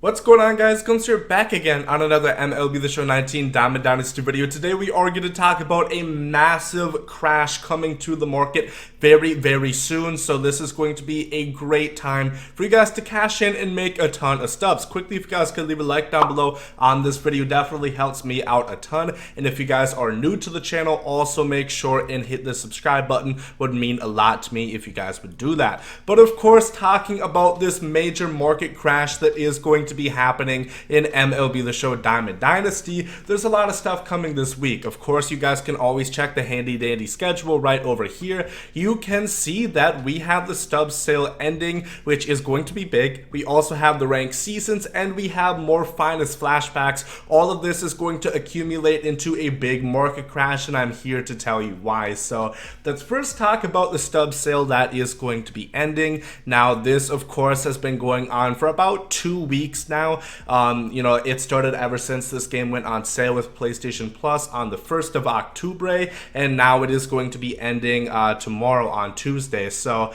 What's going on, guys? Gomes here, back again on another MLB The Show 19 Diamond Dynasty video. Today we are going to talk about a massive crash coming to the market very soon. So this is going to be a great time for you guys to cash in and make a ton of stubs. Quickly, if you guys could leave a like down below on this video, definitely helps me out a ton. And if you guys are new to the channel, also make sure and hit the subscribe button. Would mean a lot to me if you guys would do that. But of course, talking about this major market crash that is going to be happening in MLB The Show Diamond Dynasty, there's a lot of stuff coming this week. Of course, you guys can always check the handy dandy schedule right over here. You can see that we have the Stubs sale ending, which is going to be big. We also have the ranked seasons, and we have more finest flashbacks. All of this is going to accumulate into a big market crash, and I'm here to tell you why. So let's first talk about the Stubs sale that is going to be ending. Now, this of course has been going on for about 2 weeks now. You know, it started ever since this game went on sale with PlayStation Plus on the 1st of October, and now it is going to be ending tomorrow on Tuesday. So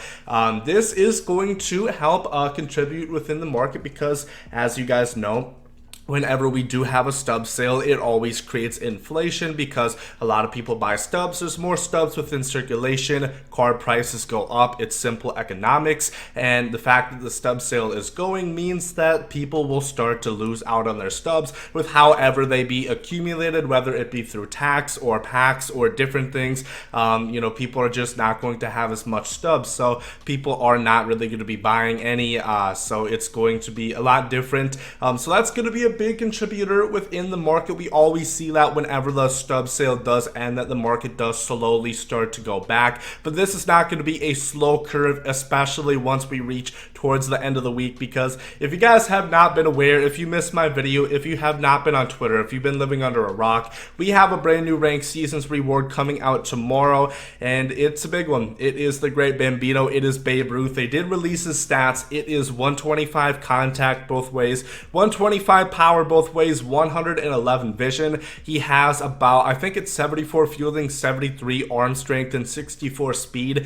this is going to help contribute within the market because, as you guys know, whenever we do have a stub sale, it always creates inflation because a lot of people buy stubs. There's more stubs within circulation, card prices go up. It's simple economics, and the fact that the stub sale is going means that people will start to lose out on their stubs with however they be accumulated, whether it be through tax or packs or different things. You know, people are just not going to have as much stubs, so people are not really going to be buying any, so it's going to be a lot different. So that's going to be a big contributor within the market. We always see that whenever the stub sale does end, that the market does slowly start to go back. But this is not going to be a slow curve, especially once we reach towards the end of the week, because if you guys have not been aware, if you missed my video, if you have not been on Twitter, if you've been living under a rock, we have a brand new ranked seasons reward coming out tomorrow, and it's a big one. It is the Great Bambino. It is Babe Ruth. They did release his stats. It is 125 contact both ways, 125 power both ways, 111 vision. He has about, I think it's 74 fielding, 73 arm strength, and 64 speed.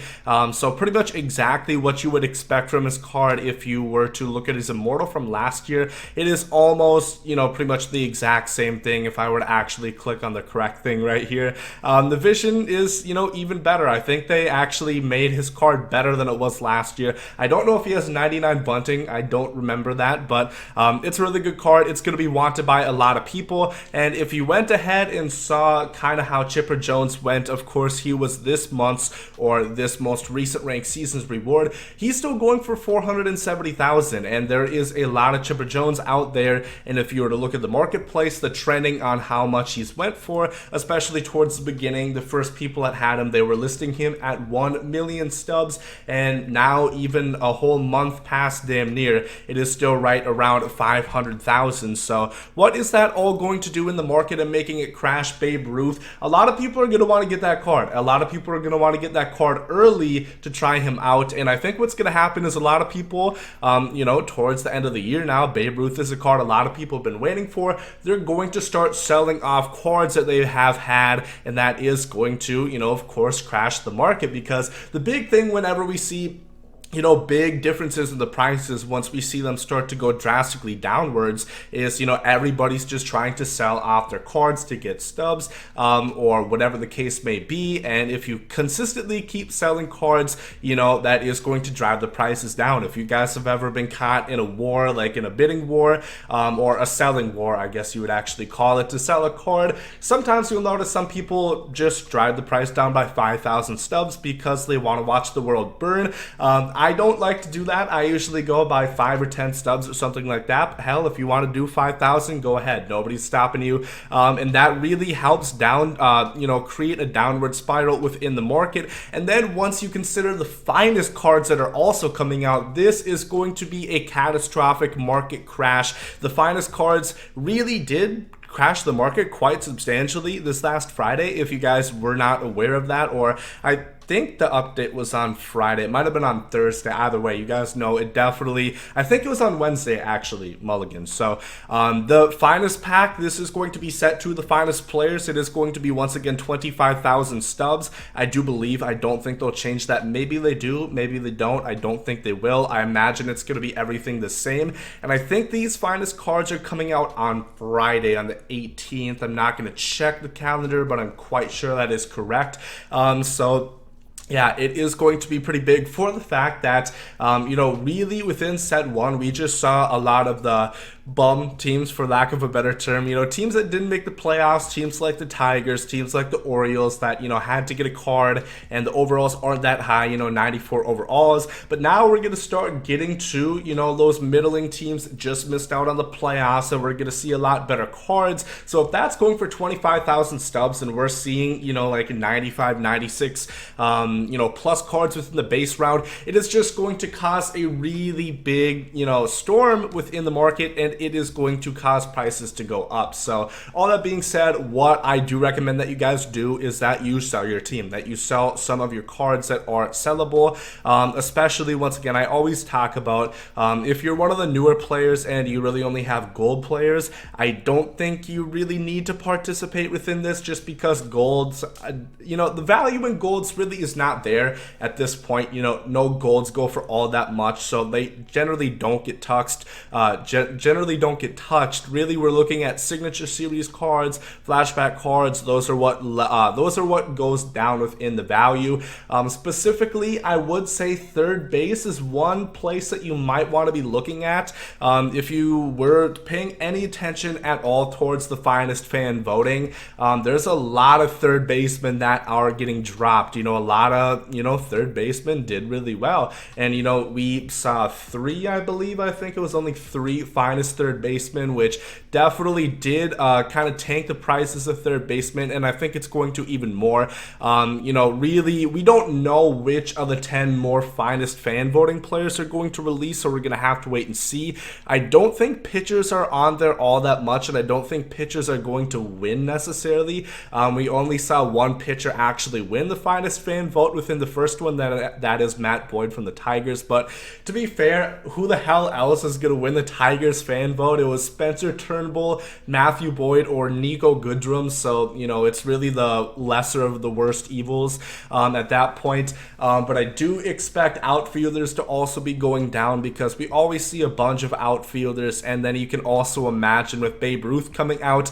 So pretty much exactly what you would expect from his card if you were to look at his Immortal from last year. It is almost, you know, pretty much the exact same thing if I were to actually click on the correct thing right here. The vision is, you know, even better. I think they actually made his card better than it was last year. I don't know if he has 99 bunting. I don't remember that, but it's a really good card. It's going to be wanted by a lot of people, and if you went ahead and saw kind of how Chipper Jones went, of course he was this month's or this most recent ranked seasons reward. He's still going for 470,000, and there is a lot of Chipper Jones out there, and if you were to look at the marketplace, the trending on how much he's went for, especially towards the beginning, the first people that had him, they were listing him at 1 million stubs, and now even a whole month past damn near, it is still right around 500,000. So what is that all going to do in the market and making it crash Babe Ruth? A lot of people are going to want to get that card. A lot of people are going to want to get that card early to try him out, and I think what's going to happen is a lot of people, you know, towards the end of the year now, Babe Ruth is a card a lot of people have been waiting for. They're going to start selling off cards that they have had, and that is going to, you know, of course, crash the market, because the big thing whenever we see, you know, big differences in the prices, once we see them start to go drastically downwards, is, you know, everybody's just trying to sell off their cards to get stubs, or whatever the case may be. And if you consistently keep selling cards, you know, that is going to drive the prices down. If you guys have ever been caught in a war, like in a bidding war, or a selling war, I guess you would actually call it, to sell a card, sometimes you'll notice some people just drive the price down by 5,000 stubs because they want to watch the world burn. I don't like to do that. I usually go by 5 or 10 stubs or something like that. Hell, if you want to do 5,000, go ahead. Nobody's stopping you. And that really helps down, you know, create a downward spiral within the market. And then once you consider the finest cards that are also coming out, this is going to be a catastrophic market crash. The finest cards really did crash the market quite substantially this last Friday, if you guys were not aware of that, or I think the update was on Friday. It might have been on Thursday. Either way, you guys know it definitely, I think it was on Wednesday actually, Mulligan. So the finest pack, this is going to be set to the finest players. It is going to be once again 25,000 stubs. I do believe, I don't think they'll change that. Maybe they do, maybe they don't. I don't think they will. I imagine it's going to be everything the same. And I think these finest cards are coming out on Friday, on the 18th. I'm not going to check the calendar, but I'm quite sure that is correct. So yeah, it is going to be pretty big for the fact that, you know, really within set one, we just saw a lot of the bum teams, for lack of a better term, you know, teams that didn't make the playoffs, teams like the Tigers, teams like the Orioles that, you know, had to get a card and the overalls aren't that high, you know, 94 overalls. But now we're going to start getting to, you know, those middling teams that just missed out on the playoffs, and we're going to see a lot better cards. So if that's going for 25,000 stubs and we're seeing, you know, like 95, 96, you know, plus cards within the base round, it is just going to cause a really big, you know, storm within the market, and it is going to cause prices to go up. So all that being said, what I do recommend that you guys do is that you sell your team, that you sell some of your cards that are sellable, especially, once again, I always talk about if you're one of the newer players and you really only have gold players, I don't think you really need to participate within this, just because golds, you know, the value in golds really is not there at this point. You know, no golds go for all that much, so they generally don't get touched. Generally don't get touched. Really, we're looking at signature series cards, flashback cards. Those are what goes down within the value. Specifically, I would say third base is one place that you might want to be looking at. If you were paying any attention at all towards the finest fan voting, there's a lot of third basemen that are getting dropped. You know, a lot of, you know, third basemen did really well, and you know, we saw three, I believe, I think it was only three finest third baseman, which definitely did kind of tank the prices of third baseman, and I think it's going to even more. You know, really, we don't know which of the 10 more finest fan voting players are going to release, so we're going to have to wait and see. I don't think pitchers are on there all that much, and I don't think pitchers are going to win necessarily. We only saw one pitcher actually win the finest fan vote within the first one, that is Matt Boyd from the Tigers. But to be fair, who the hell else is going to win the Tigers fan vote? It was Spencer Turnbull, Matthew Boyd, or Nico Goodrum. So, you know, it's really the lesser of the worst evils at that point. But I do expect outfielders to also be going down, because we always see a bunch of outfielders. And then you can also imagine with Babe Ruth coming out,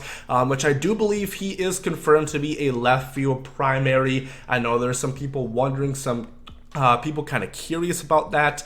which I do believe he is confirmed to be a left field primary. I know there's some people wondering, some people kind of curious about that,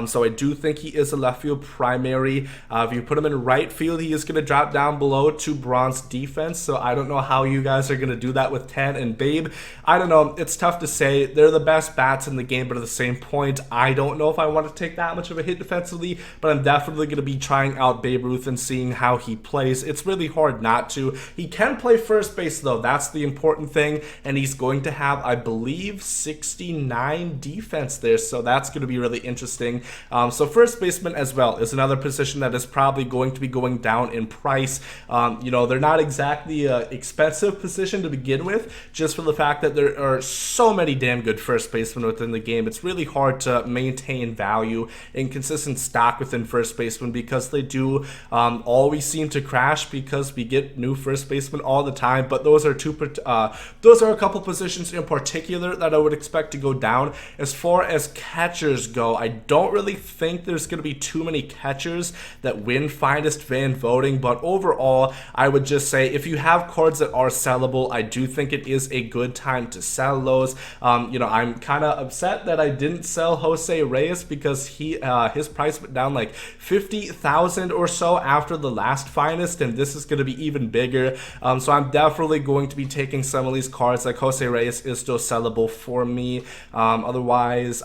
so I do think he is a left field primary. If you put him in right field, he is going to drop down below to bronze defense, so I don't know how you guys are going to do that with Ted and Babe. I don't know, it's tough to say. They're the best bats in the game, but at the same point, I don't know if I want to take that much of a hit defensively, but I'm definitely going to be trying out Babe Ruth and seeing how he plays. It's really hard not to. He can play first base though, that's the important thing, and he's going to have, I believe, 69 defense there, so that's going to be really interesting. So first baseman as well is another position that is probably going to be going down in price. You know, they're not exactly an expensive position to begin with, just for the fact that there are so many damn good first basemen within the game. It's really hard to maintain value and consistent stock within first baseman, because they do always seem to crash, because we get new first basemen all the time. But those are a couple positions in particular that I would expect to go down. As far as catchers go, I don't really think there's going to be too many catchers that win finest fan voting, but overall, I would just say if you have cards that are sellable, I do think it is a good time to sell those. You know, I'm kind of upset that I didn't sell Jose Reyes, because his price went down like 50,000 or so after the last finest, and this is going to be even bigger. So I'm definitely going to be taking some of these cards. Like Jose Reyes is still sellable for me. Otherwise,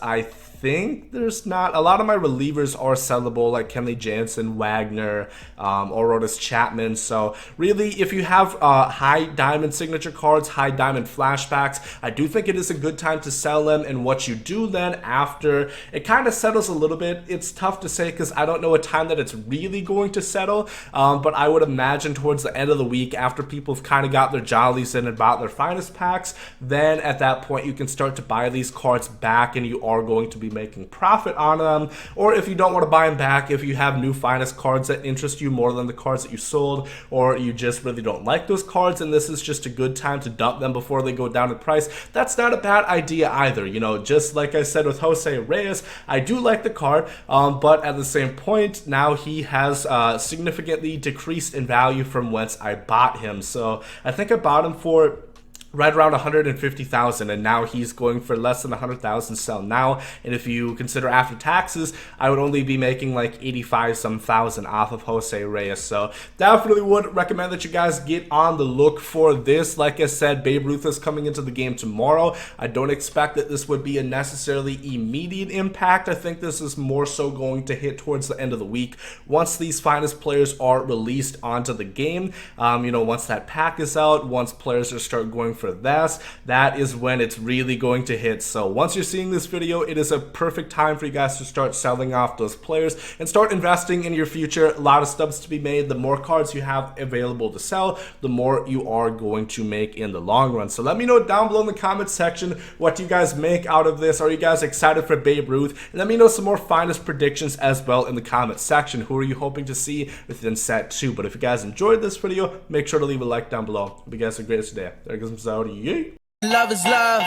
I think there's not a lot of my relievers are sellable, like Kenley Jansen, Wagner, Aroldis Chapman. So really, if you have high diamond signature cards, high diamond flashbacks, I do think it is a good time to sell them. And what you do then after it kind of settles a little bit, it's tough to say because I don't know a time that it's really going to settle, but I would imagine towards the end of the week, after people have kind of got their jollies in and bought their finest packs, then at that point you can start to buy these cards back and you are going to be making profit on them. Or if you don't want to buy them back, if you have new finest cards that interest you more than the cards that you sold, or you just really don't like those cards and this is just a good time to dump them before they go down in price, that's not a bad idea either. You know, just like I said with Jose Reyes, I do like the card, but at the same point, now he has significantly decreased in value from whence I bought him. So I think I bought him for right around 150,000, and now he's going for less than 100,000 sell now. And if you consider after taxes, I would only be making like 85-some thousand off of Jose Reyes. So definitely would recommend that you guys get on the look for this. Like I said, Babe Ruth is coming into the game tomorrow. I don't expect that this would be a necessarily immediate impact. I think this is more so going to hit towards the end of the week once these finest players are released onto the game. You know, once that pack is out, once players are start going for this, that is when it's really going to hit. So once you're seeing this video, it is a perfect time for you guys to start selling off those players and start investing in your future. A lot of stubs to be made. The more cards you have available to sell, the more you are going to make in the long run. So let me know down below in the comment section what you guys make out of this. Are you guys excited for Babe Ruth? And let me know some more finest predictions as well in the comment section. Who are you hoping to see within set 2? But if you guys enjoyed this video, make sure to leave a like down below. Hope you guys have a great day. There goes some out. Yay! Love is love,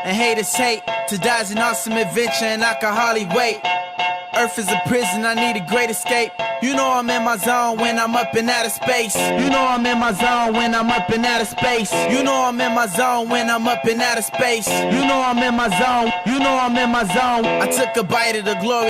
and hate is hate. To die is an awesome adventure, and I can hardly wait. Earth is a prison, I need a great escape. You know I'm in my zone when I'm up in outer space. You know I'm in my zone when I'm up in outer space. You know I'm in my zone when I'm up in outer space. You know I'm in my zone. You know I'm in my zone. I took a bite of the glory.